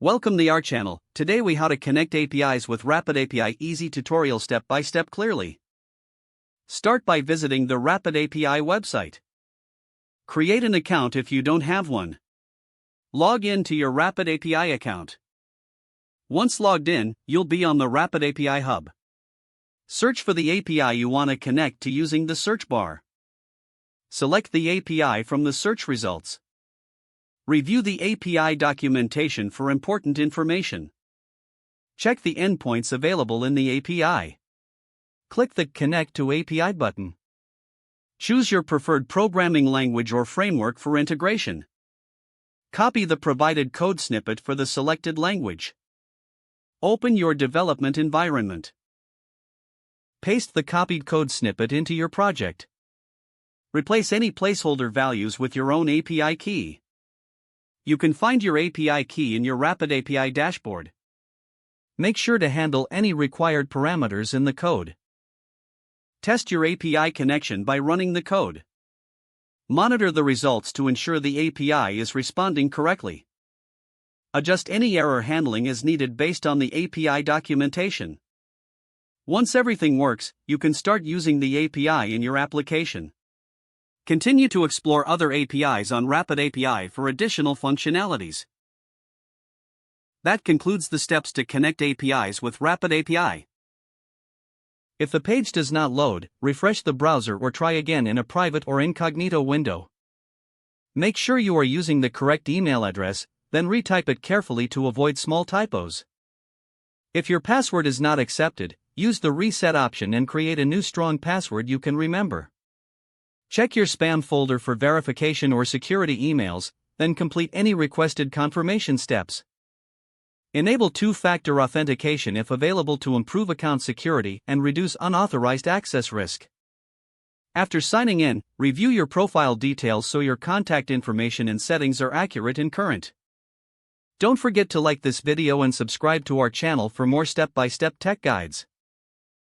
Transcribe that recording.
Welcome to our channel. Today we how to connect APIs with RapidAPI easy tutorial step by step clearly. Start by visiting the RapidAPI website. Create an account if you don't have one. Log in to your RapidAPI account. Once logged in, you'll be on the RapidAPI hub. Search for the API you want to connect to using the search bar. Select the API from the search results. Review the API documentation for important information. Check the endpoints available in the API. Click the Connect to API button. Choose your preferred programming language or framework for integration. Copy the provided code snippet for the selected language. Open your development environment. Paste the copied code snippet into your project. Replace any placeholder values with your own API key. You can find your API key in your RapidAPI dashboard. Make sure to handle any required parameters in the code. Test your API connection by running the code. Monitor the results to ensure the API is responding correctly. Adjust any error handling as needed based on the API documentation. Once everything works, you can start using the API in your application. Continue to explore other APIs on RapidAPI for additional functionalities. That concludes the steps to connect APIs with RapidAPI. If the page does not load, refresh the browser or try again in a private or incognito window. Make sure you are using the correct email address, then retype it carefully to avoid small typos. If your password is not accepted, use the reset option and create a new strong password you can remember. Check your spam folder for verification or security emails, then complete any requested confirmation steps. Enable two-factor authentication if available to improve account security and reduce unauthorized access risk. After signing in, review your profile details so your contact information and settings are accurate and current. Don't forget to like this video and subscribe to our channel for more step-by-step tech guides.